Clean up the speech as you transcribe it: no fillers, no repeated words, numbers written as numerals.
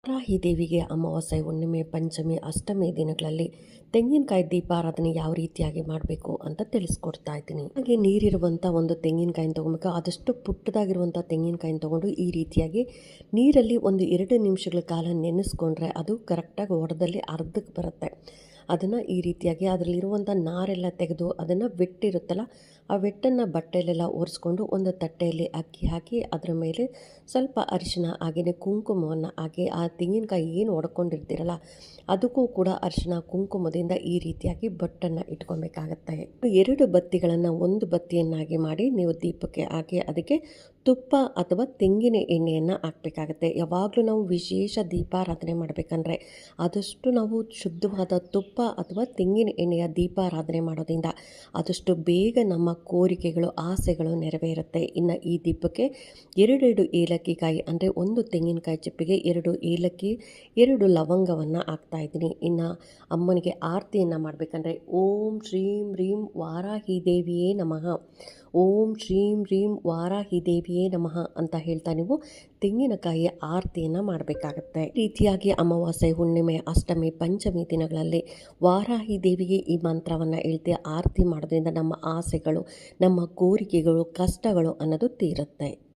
ವಾರಾಹಿ ದೇವಿಗೆ ಅಮಾವಾಸ್ಯೆ, ಹುಣ್ಣಿಮೆ, ಪಂಚಮಿ, ಅಷ್ಟಮಿ ದಿನಗಳಲ್ಲಿ ತೆಂಗಿನಕಾಯಿ ದೀಪಾರಾಧನೆ ಯಾವ ರೀತಿಯಾಗಿ ಮಾಡಬೇಕು ಅಂತ ತಿಳಿಸ್ಕೊಡ್ತಾ ಇದ್ದೀನಿ. ಹಾಗೆ ನೀರಿರುವಂಥ ಒಂದು ತೆಂಗಿನಕಾಯಿನ ತೊಗೊಬೇಕು. ಆದಷ್ಟು ಪುಟ್ಟದಾಗಿರುವಂಥ ತೆಂಗಿನಕಾಯಿನ ತೊಗೊಂಡು ಈ ರೀತಿಯಾಗಿ ನೀರಲ್ಲಿ ಒಂದು 2 ನಿಮಿಷಗಳ ಕಾಲ ನೆನೆಸ್ಕೊಂಡ್ರೆ ಅದು ಕರೆಕ್ಟಾಗಿ ಒಡೆದಲ್ಲಿ ಅರ್ಧಕ್ಕೆ ಬರುತ್ತೆ. ಅದನ್ನು ಈ ರೀತಿಯಾಗಿ ಅದರಲ್ಲಿರುವಂಥ ನಾರೆಲ್ಲ ತೆಗೆದು ಅದನ್ನು ವೆಟ್ಟಿರುತ್ತಲ್ಲ, ಆ ವೆಟ್ಟನ್ನು ಬಟ್ಟೆಯಲ್ಲೆಲ್ಲ ಒರೆಸ್ಕೊಂಡು ಒಂದು ತಟ್ಟೆಯಲ್ಲಿ ಅಕ್ಕಿ ಹಾಕಿ ಅದರ ಮೇಲೆ ಸ್ವಲ್ಪ ಅರಿಶಿನ ಹಾಗೆಯೇ ಕುಂಕುಮವನ್ನು ಹಾಕಿ ಆ ತೆಂಗಿನಕಾಯಿ ಏನು ಒಡ್ಕೊಂಡಿರ್ತೀರಲ್ಲ ಅದಕ್ಕೂ ಕೂಡ ಅರಿಶಿನ ಕುಂಕುಮದಿಂದ ಈ ರೀತಿಯಾಗಿ ಬೊಟ್ಟನ್ನು ಇಟ್ಕೊಬೇಕಾಗತ್ತೆ. 2 ಬತ್ತಿಗಳನ್ನು ಒಂದು ಬತ್ತಿಯನ್ನಾಗಿ ಮಾಡಿ ನೀವು ದೀಪಕ್ಕೆ ಹಾಕಿ ಅದಕ್ಕೆ ತುಪ್ಪ ಅಥವಾ ತೆಂಗಿನ ಎಣ್ಣೆಯನ್ನು ಹಾಕಬೇಕಾಗತ್ತೆ. ಯಾವಾಗಲೂ ನಾವು ವಿಶೇಷ ದೀಪಾರಾಧನೆ ಮಾಡಬೇಕಂದ್ರೆ ಆದಷ್ಟು ನಾವು ಶುದ್ಧವಾದ ತುಪ್ಪ ಅಥವಾ ತೆಂಗಿನ ಎಣ್ಣೆಯ ದೀಪಾರಾಧನೆ ಮಾಡೋದ್ರಿಂದ ಆದಷ್ಟು ಬೇಗ ನಮ್ಮ ಕೋರಿಕೆಗಳು, ಆಸೆಗಳು ನೆರವೇರುತ್ತೆ. ಇನ್ನು ಈ ದೀಪಕ್ಕೆ 2 ಏಲಕ್ಕಿ ಕಾಯಿ ಅಂದರೆ 1 ತೆಂಗಿನಕಾಯಿ ಚಿಪ್ಪಿಗೆ 2 ಏಲಕ್ಕಿ, 2 ಲವಂಗವನ್ನು ಹಾಕ್ತಾ ಇದ್ದೀನಿ. ಇನ್ನು ಅಮ್ಮನಿಗೆ ಆರತಿಯನ್ನು ಮಾಡಬೇಕಂದ್ರೆ ಓಂ ಶ್ರೀಂ ಹ್ರೀಂ ವಾರಾಹಿ ದೇವಿಯೇ ನಮಃ, ಓಂ ಶ್ರೀಂ ಹ್ರೀಂ ವಾರಾಹಿ ದೇವಿಯೇ ನಮಃ ಅಂತ ಹೇಳ್ತಾ ನೀವು ತೆಂಗಿನಕಾಯಿಯ ಆರತಿಯನ್ನು ಮಾಡಬೇಕಾಗತ್ತೆ. ಈ ರೀತಿಯಾಗಿ ಅಮಾವಾಸ್ಯೆ, ಹುಣ್ಣಿಮೆ, ಅಷ್ಟಮಿ, ಪಂಚಮಿ ದಿನಗಳಲ್ಲಿ ವಾರಾಹಿ ದೇವಿಗೆ ಈ ಮಂತ್ರವನ್ನು ಹೇಳ್ತಿ ಆರತಿ ಮಾಡೋದ್ರಿಂದ ನಮ್ಮ ಆಸೆಗಳು, ನಮ್ಮ ಕೋರಿಕೆಗಳು, ಕಷ್ಟಗಳು ಅನ್ನೋದು ತೀರುತ್ತೆ.